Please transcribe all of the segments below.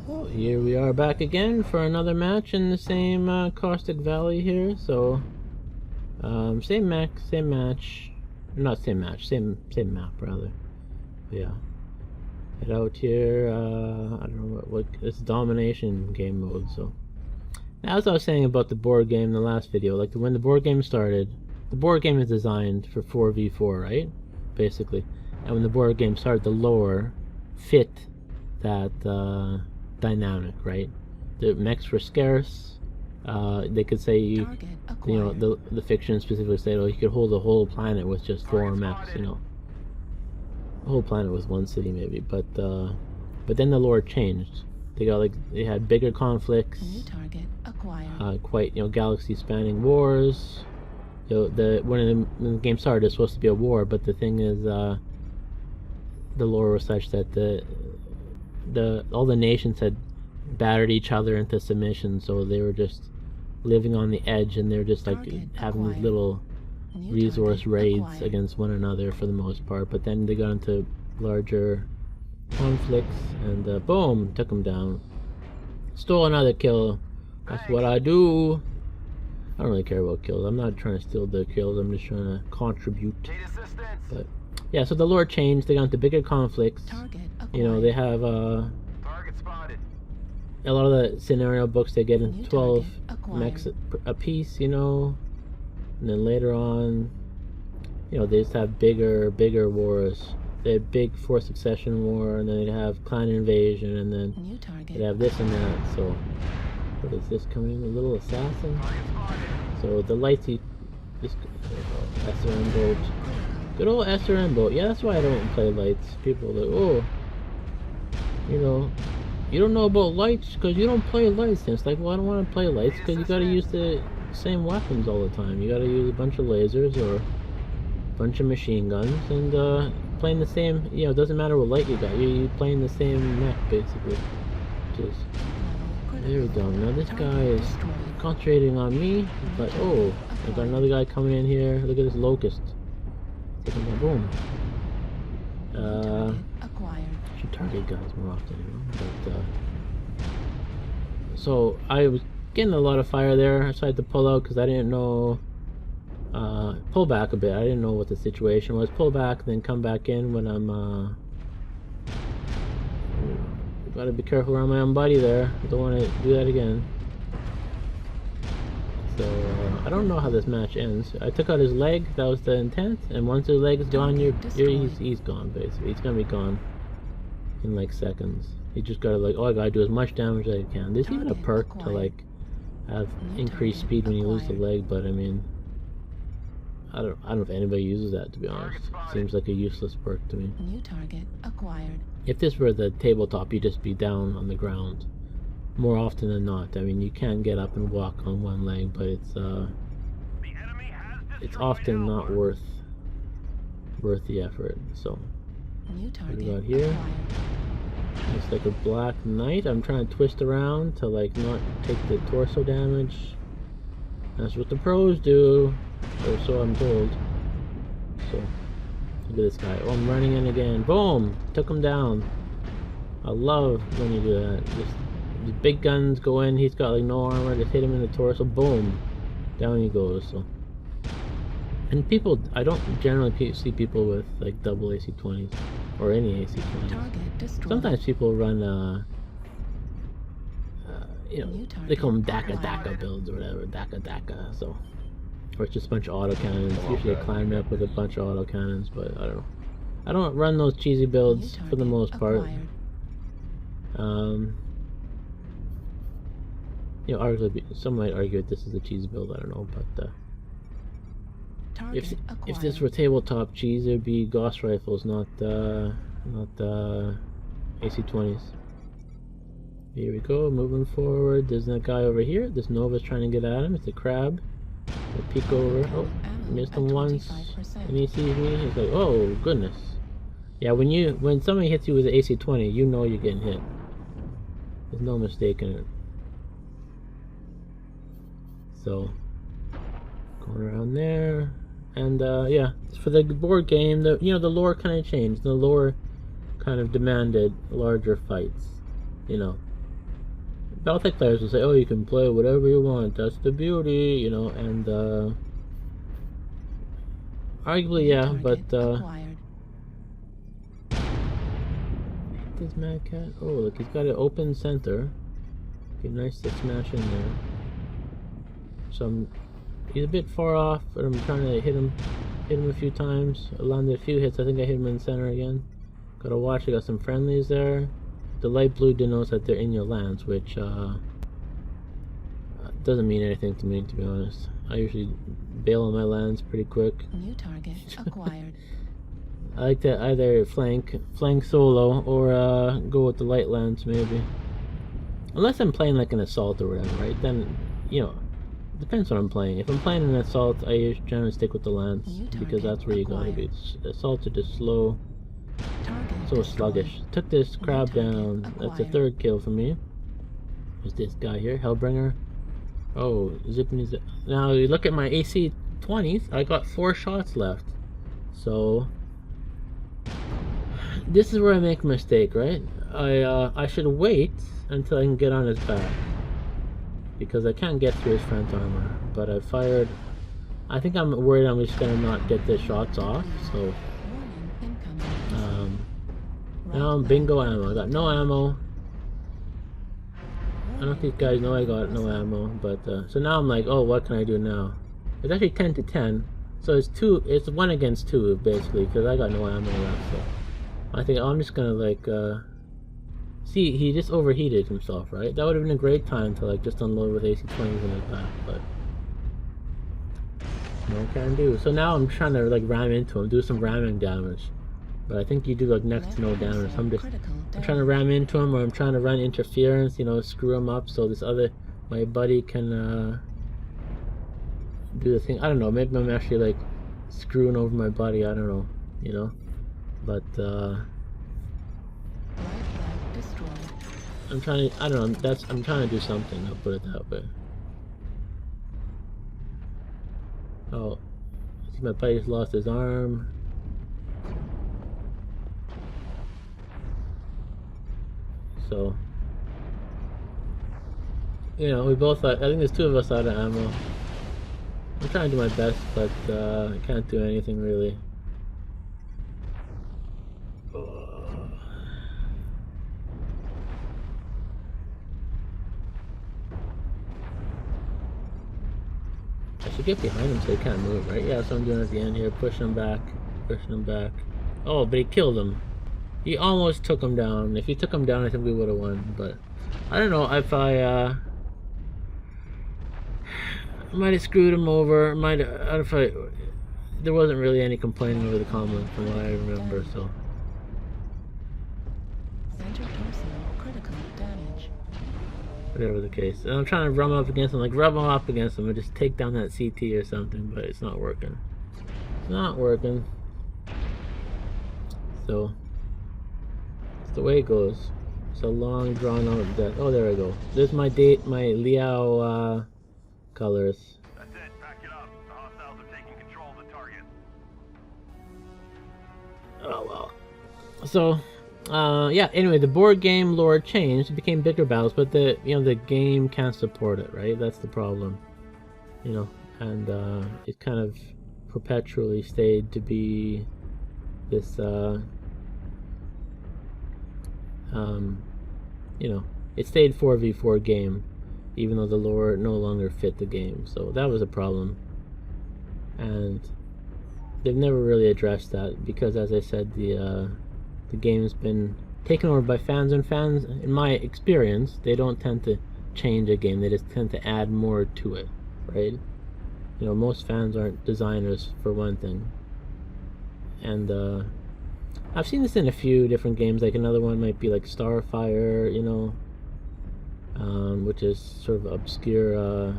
Well, here we are back again for another match in the same Caustic Valley here. So, same mech, same match, not same match, same map rather. But yeah, head out here. I don't know what it's domination game mode. So, now, as I was saying about the board game in the last video, like when the board game started, the board game is designed for 4v4, right? Basically, and when the board game started, the lore fit that. Dynamic, right? The mechs were scarce. They could say you know, the fiction specifically said, oh, you could hold a whole planet with just 4 mechs, you know, a whole planet with 1 city maybe. But then the lore changed. They had bigger conflicts, quite, you know, galaxy-spanning wars. You know, when the game started, it's supposed to be a war, but the thing is, the lore was such that all the nations had battered each other into submission, so they were just living on the edge, and they were just like having these little resource raids against one another for the most part. But then they got into larger conflicts, and boom, took them down. Stole another kill. That's what I do. I don't really care about kills. I'm not trying to steal the kills. I'm just trying to contribute. But yeah, so the lore changed. They got into bigger conflicts. You know, they have a lot of the scenario books. They get into 12 mechs a piece. You know, and then later on, you know, they just have bigger wars. They had big Fourth Succession War, and then they'd have Clan Invasion, and then they'd have this and that. So, what is this coming in? A little assassin. So the lights, just SRM bolt. Good old SRM bolt. Yeah, that's why I don't play lights. People are like, oh, you know, you don't know about lights because you don't play lights. And it's like, well, I don't want to play lights because you got to use the same weapons all the time. You got to use a bunch of lasers or a bunch of machine guns, and playing the same, you know, it doesn't matter what light you got. You're playing the same mech, basically. Just, there we go. Now this guy is concentrating on me, but oh, I got another guy coming in here. Look at this locust. Taking my boom. Should target guys more often, you know? But so I was getting a lot of fire there. I decided to pull out because I didn't know. Pull back a bit. I didn't know what the situation was. Pull back, then come back in when I'm. Gotta be careful around my own buddy there. Don't want to do that again. So I don't know how this match ends. I took out his leg. That was the intent. And once his leg is gone, he's gone basically. He's gonna be gone in like seconds. You just gotta like, all I gotta do as much damage as I can. There's even a perk to like have increased speed when you lose the leg, but I mean, I don't know if anybody uses that, to be honest. Seems like a useless perk to me. New target acquired. If this were the tabletop, you'd just be down on the ground more often than not. I mean, you can get up and walk on one leg, but it's often not worth the effort. So New what we target got here? acquired. It's like a black knight. I'm trying to twist around to like not take the torso damage. That's what the pros do, or so I'm told. So look at this guy. Oh, I'm running in again. Boom! Took him down. I love when you do that. Just the big guns go in. He's got like no armor. Just hit him in the torso. Boom! Down he goes. So, and people, I don't generally see people with like double AC-20s or any AC-20s. Target destroyed. Sometimes people run you know, they call them DACA builds or whatever, DACA. So, or it's just a bunch of autocannons. Usually a clan rep with a bunch of autocannons, but I don't know. I don't run those cheesy builds for the most part. You know, arguably, some might argue that this is a cheesy build. I don't know, but if this were tabletop cheese, it'd be Gauss rifles, not AC-20s. Here we go, moving forward. There's that guy over here. This Nova's trying to get at him. It's a crab. I'll peek over. Oh, missed him once. And he sees me. He's like, oh goodness. Yeah, when somebody hits you with an AC-20, you know you're getting hit. There's no mistake in it. So, going around there, and yeah, for the board game, the lore kind of changed. The lore kind of demanded larger fights. You know, Battletech players will say, "Oh, you can play whatever you want. That's the beauty," you know, and arguably, yeah, but Acquired. this Mad Cat. Oh, look, he's got an open center. Okay, nice to smash in there. So he's a bit far off, but I'm trying to hit him a few times. I landed a few hits. I think I hit him in the center again. Gotta watch. I got some friendlies there. The light blue denotes that they're in your lands, which doesn't mean anything to me, to be honest. I usually bail on my lands pretty quick. New target acquired. I like to either flank solo or go with the light lands maybe. Unless I'm playing like an assault or whatever, right? Then, you know, depends what I'm playing. If I'm playing an assault, I usually generally stick with the lands because that's where you gotta be. Assaults are just slow, so sluggish. Took this crab down. That's the third kill for me. There's this guy here, Hellbringer. Oh, zipping his. Now you look at my AC 20s. I got 4 shots left. So this is where I make a mistake, right? I should wait until I can get on his back because I can't get through his front armor. But I fired. I think I'm worried I'm just gonna not get the shots off. So now I'm bingo ammo. I got no ammo. I don't think these guys know I got no ammo, but so now I'm like, oh, what can I do now? It's actually 10 to 10, so it's 1 against 2 basically, because I got no ammo left. So I think I'm just gonna like see, he just overheated himself, right? That would have been a great time to like just unload with AC-20s in his back, but no can do. So now I'm trying to like ram into him, do some ramming damage. But I think you do like next to no damage. I'm trying to ram into him, or I'm trying to run interference, you know, screw him up so my buddy can do the thing. I don't know, maybe I'm actually like screwing over my buddy, I don't know, you know. But I'm trying to, I don't know, I'm trying to do something, I'll put it that way. Oh, I see my buddy's lost his arm. So, you know, we both, I think there's 2 of us out of ammo. I'm trying to do my best, but I can't do anything really. I should get behind him so he can't move, right? Yeah, that's what I'm doing at the end here, pushing him back. Oh, but he killed him. He almost took him down. If he took him down, I think we would have won. But I don't know if I might have screwed him over. There wasn't really any complaining over the comment from what I remember. So critical damage. Whatever the case, and I'm trying to rub up against him, and just take down that CT or something, but it's not working. It's not working. So. The way it goes. It's a long drawn out death. Oh, there we go. There's my Liao colors. That's it. Back it up. The hostiles are taking control of the target. Oh well. So yeah, anyway, the board game lore changed. It became bigger battles, but the game can't support it, right? That's the problem. You know, and it kind of perpetually stayed to be this you know, it stayed 4v4 game, even though the lore no longer fit the game. So that was a problem, and they've never really addressed that because, as I said, the game's been taken over by fans, and fans, in my experience, they don't tend to change a game. They just tend to add more to it, right? You know, most fans aren't designers, for one thing, and I've seen this in a few different games. Like another one might be like Starfire, you know, which is sort of obscure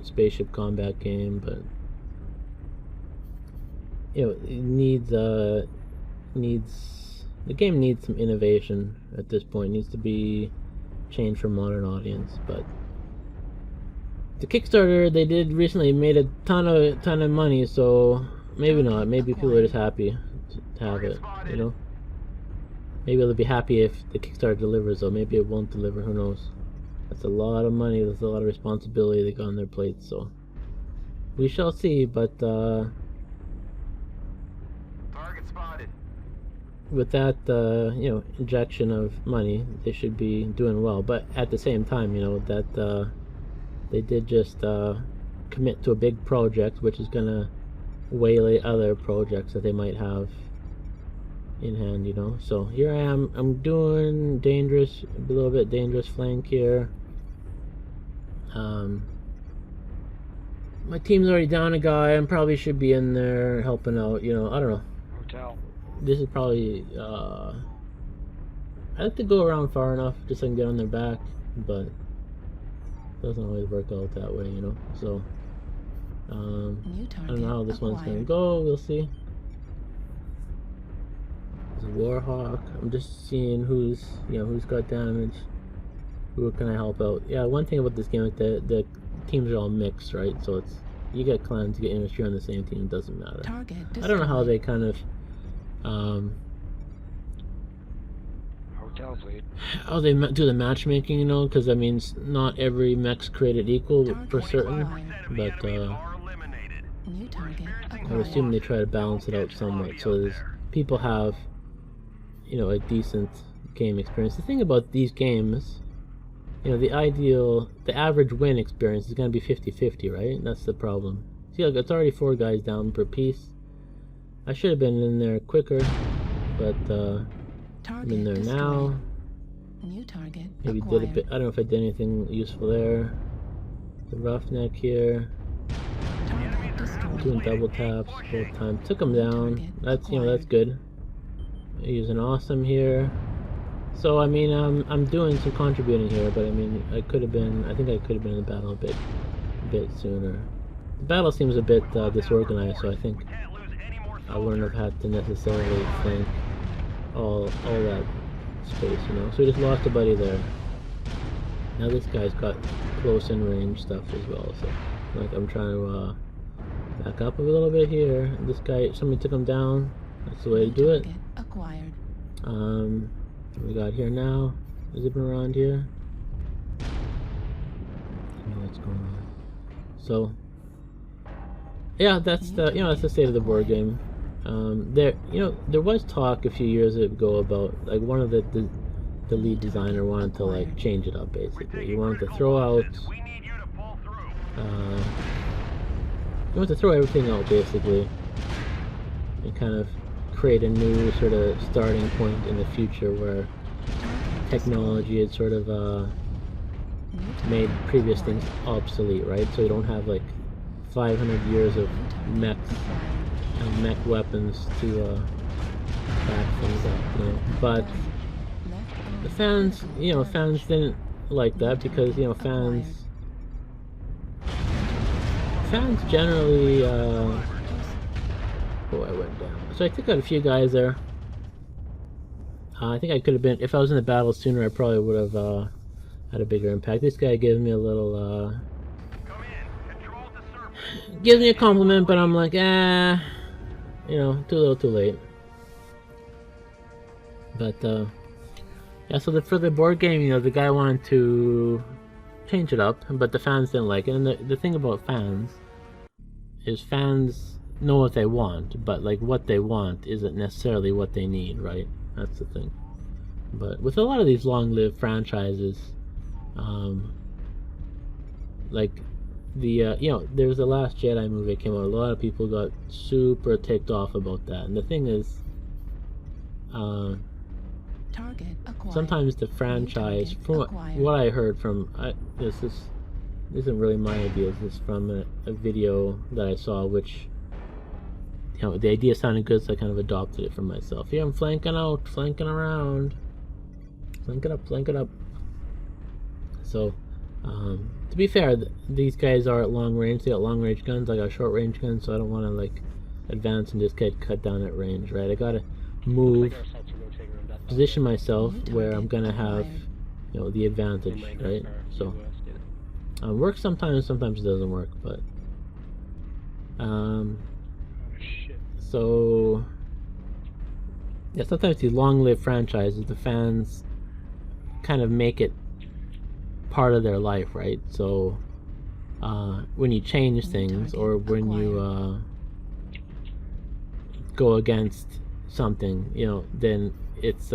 spaceship combat game, but you know, it needs the game needs some innovation at this point. It needs to be changed for modern audience. But the Kickstarter they did recently made a ton of money, so maybe not. Maybe people are just happy to have it, you know. Maybe they'll be happy if the Kickstarter delivers, though. Maybe it won't deliver, who knows. That's a lot of money. There's a lot of responsibility they got on their plates. So we shall see. But Target spotted. with that, you know, injection of money, they should be doing well. But at the same time, you know, that they did just commit to a big project, which is gonna waylay other projects that they might have in hand, you know. So here I am. I'm doing dangerous, a little bit dangerous flank here. My team's already down a guy. I probably should be in there helping out, you know. I don't know. Hotel. This is probably I have to go around far enough just so I can get on their back, but it doesn't always work out that way, you know. So New I don't know how this one's gonna acquired. go. We'll see. There's a Warhawk. I'm just seeing who's, you know, who's got damage. Who can I help out? Yeah, one thing about this game, like the teams are all mixed, right? So it's, you get clans, you get industry on the same team. It doesn't matter. Target I don't know how destroyed. they kind of Hotel's lead. how they do the matchmaking, you know, because I mean, not every mech's created equal for certain, 25% of the but enemies are eliminated. New target I would acquired. assume they try to balance it out somewhat, so there's, people have, you know, a decent game experience. The thing about these games, you know, the average win experience is going to be 50-50, right? That's the problem. See, look, it's already 4 guys down per piece. I should have been in there quicker, but I'm Target in there destroyed. now. New target Maybe acquired. did a bit. I don't know if I did anything useful there. The roughneck here, Target destroyed. doing double taps both times. Took him down. That's, you know, that's good. Using awesome here. So I mean, I'm doing some contributing here, but I mean, I could have been. I think I could have been in the battle a bit sooner. The battle seems a bit disorganized, so I think Can't lose any more I wouldn't have had to necessarily flank all that space, you know. So we just lost a buddy there. Now this guy's got close in range stuff as well, so like I'm trying to back up a little bit here. This guy, somebody took him down. That's the way to do it. Target acquired. What we got here now? Zipping around here. I don't know what's going on. So yeah, that's the, you know, that's the state of the board game. There, you know, there was talk a few years ago about, like, one of the lead designer wanted to, like, change it up basically. He wanted to throw out We need you to pull through. he wanted to throw everything out basically and kind of create a new sort of starting point in the future where technology had sort of made previous things obsolete, right? So you don't have like 500 years of mechs and mech weapons to back things up, you know. But the fans, you know, fans didn't like that because, you know, fans generally oh, I went down. So I took out a few guys there. I think I could have been, if I was in the battle sooner, I probably would have had a bigger impact. This guy gave me a little Come in. Control the surface. gives me a compliment, but I'm like, you know, too little, too late. But yeah, so for the board game, you know, the guy wanted to change it up, but the fans didn't like it. And the thing about fans is fans know what they want, but like what they want isn't necessarily what they need, right? That's the thing. But with a lot of these long-lived franchises, like the you know, there's the Last Jedi movie that came out. A lot of people got super ticked off about that, and the thing is, Target acquired. sometimes the franchise, target from acquired. what I heard from, this isn't really my idea. This is from a video that I saw, which, you know, the idea sounded good, so I kind of adopted it for myself. Here I'm flanking out, flanking around, flank it up. So, to be fair, these guys are at long range. They got long range guns. I got short range guns, so I don't want to like advance and just get cut down at range, right? I gotta move, position myself where I'm gonna have, you know, the advantage, right? So works sometimes it doesn't work, but so yeah, sometimes these long-lived franchises, the fans kind of make it part of their life, right? So when you change things, or when you go against something, you know, then it's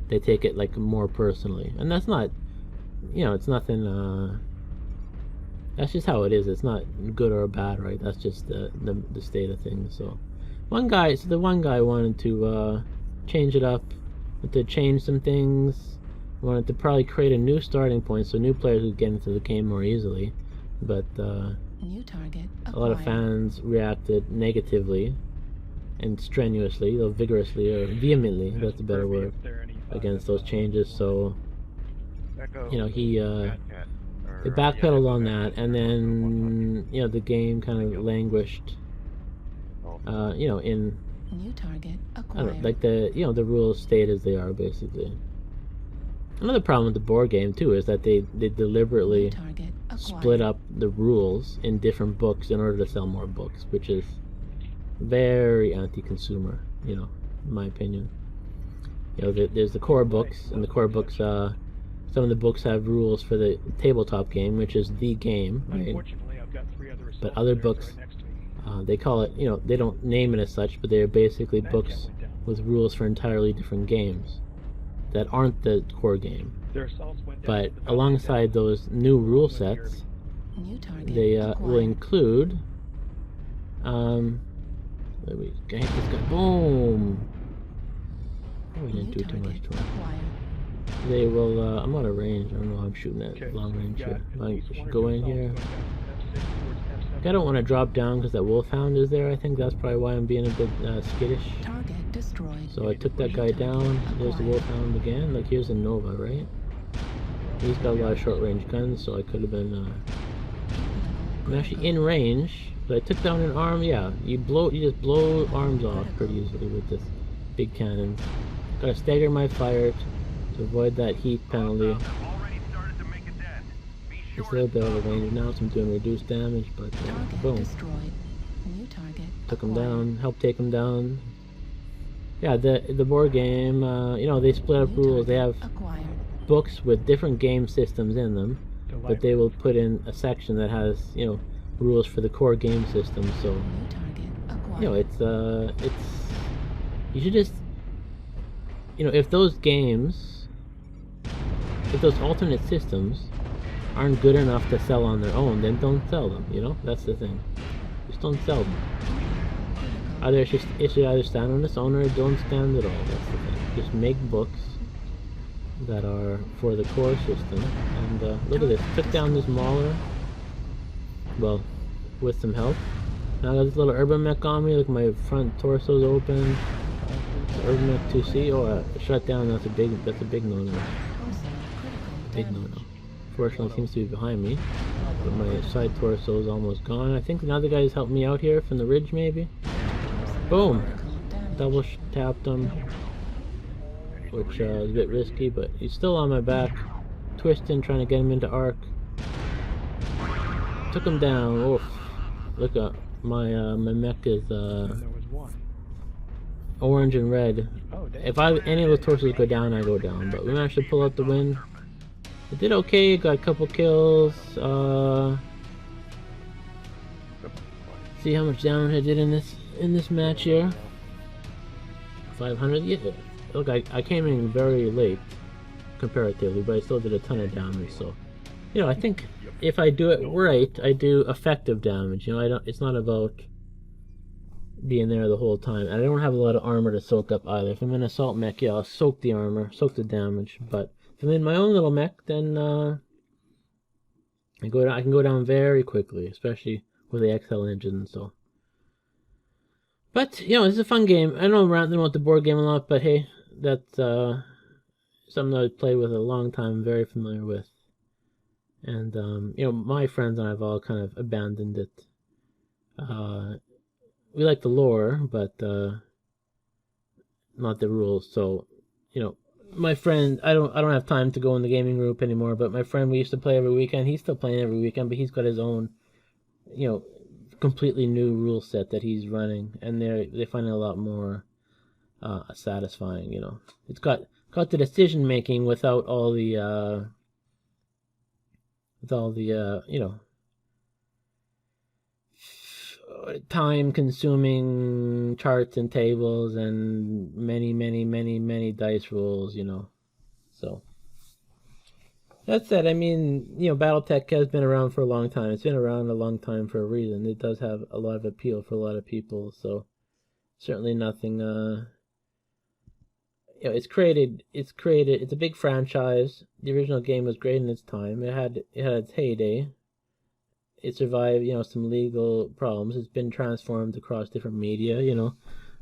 they take it like more personally, and that's not, you know, it's nothing. That's just how it is. It's not good or bad, right? That's just the state of things. So the one guy wanted to change it up, to change some things. Wanted to probably create a new starting point so new players would get into the game more easily, but New target acquired. a lot of fans reacted negatively and strenuously, or vigorously, or vehemently, that's a better word, against those changes. So, you know, he backpedaled on that, and then, you know, the game kind of languished, you know, in, New target I acquired. don't know, like the rules stayed as they are, basically. Another problem with the board game, too, is that they deliberately New target acquired. split up the rules in different books in order to sell more books, which is very anti-consumer, you know, in my opinion. You know, there's the core books, and the core books, some of the books have rules for the tabletop game, which is the game, right? But other books, they call it, you know, they don't name it as such, but they're basically books with rules for entirely different games that aren't the core game. But alongside those new rule sets, New target they acquired. will include, let me get this guy, boom! Oh, we didn't New do too much target to him. acquired. They will, I'm out of range, I don't know how I'm shooting at long range here. I should go in here. I don't want to drop down because that wolfhound is there. I think that's probably why I'm being a bit skittish. Target destroyed. So I took that guy down. There's the wolfhound again. Like, here's a Nova, right? He's got a lot of short range guns, so I could have been I'm actually in range, but I took down an arm. Yeah, you just blow arms off pretty easily with this big cannon. Gotta stagger my fire to avoid that heat penalty. Already started to make a dent. Be It's sure a little bit out of range now, so I'm doing reduced damage, but Target boom. destroyed. New target Took him acquired. down, helped take him down. Yeah, the board game, you know, they split up New rules. They have target acquired. books with different game systems in them, but they will put in a section that has, you know, rules for the core game system. So, New target acquired. you know, it's you should just, you know, if those games, if those alternate systems aren't good enough to sell on their own, then don't sell them. You know, that's the thing. Just don't sell them. Either it should either stand on its own or don't stand at all. That's the thing. Just make books that are for the core system. And look at this. Took down this mauler. Well, with some help. Now I got this little urban mech on me. Look, my front torso's open. The urban mech 2C. Oh, shut down. That's a big no-no. Big no-no. Fortunately, it seems to be behind me. But my side torso is almost gone. I think another guy's helped me out here from the ridge, maybe. Boom! Double tapped him, which is a bit risky, but he's still on my back, twisting, trying to get him into arc. Took him down. Oof! Look up, my mech is orange and red. If any of the torsos go down, I go down. But we managed to pull out the win. I did okay. Got a couple kills. See how much damage I did in this match here. 500. Yeah. Look, I came in very late comparatively, but I still did a ton of damage. So, you know, I think if I do it right, I do effective damage. You know, it's not about being there the whole time. And I don't have a lot of armor to soak up either. If I'm in assault mech, yeah, I'll soak the armor, soak the damage. But if I'm in my own little mech, then I can go down very quickly, especially with the XL engine. So, but you know, it's a fun game. I know I'm ranting about the board game a lot, but hey, that's something that I've played with a long time, very familiar with. And you know, my friends and I've all kind of abandoned it. We like the lore, but not the rules. So, you know, my friend, I don't have time to go in the gaming group anymore. But my friend, we used to play every weekend. He's still playing every weekend, but he's got his own, you know, completely new rule set that he's running, and they find it a lot more satisfying. You know, it's got the decision making without all the with all the time-consuming charts and tables and many dice rolls, So that said, I mean, Battletech has been around for a long time. It's been around a long time for a reason. It does have a lot of appeal for a lot of people. So certainly nothing. It's a big franchise. The original game was great in its time. It had its heyday. It survived, some legal problems. It's been transformed across different media,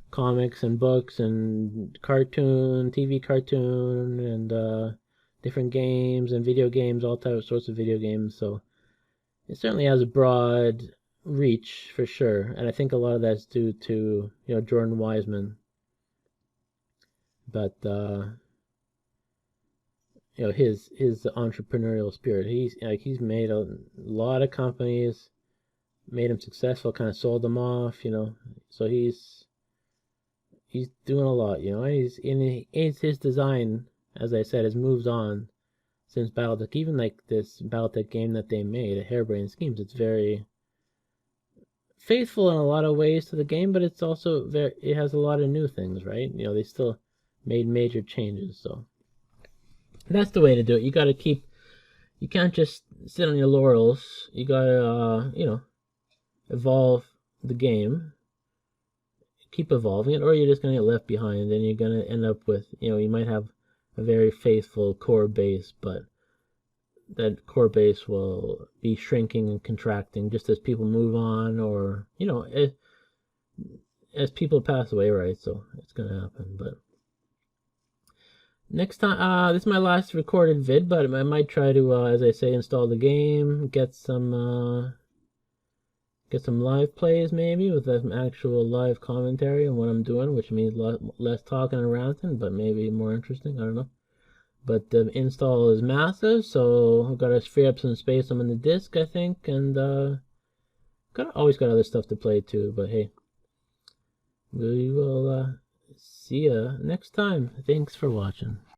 comics and books and TV cartoon, and different games and video games, all sorts of video games. So it certainly has a broad reach for sure. And I think a lot of that's due to, Jordan Wiseman. But his entrepreneurial spirit. He's made a lot of companies, made them successful, kind of sold them off. So he's doing a lot. His design, as I said, has moved on since Battletech. Even like this Battletech game that they made, Harebrained Schemes, it's very faithful in a lot of ways to the game, but it's also it has a lot of new things, right? They still made major changes, so that's the way to do it. You can't just sit on your laurels. You gotta, evolve the game, keep evolving it, or you're just gonna get left behind, and you're gonna end up with, you might have a very faithful core base, but that core base will be shrinking and contracting just as people move on, or, as people pass away, right? So it's gonna happen, but next time, this is my last recorded vid, but I might try to, as I say, install the game, get some live plays maybe with some actual live commentary on what I'm doing, which means less talking and ranting, but maybe more interesting. I don't know. But the install is massive, so I've got to free up some space on the disc, I think, and always got other stuff to play too. But hey, we will see ya next time. Thanks for watching.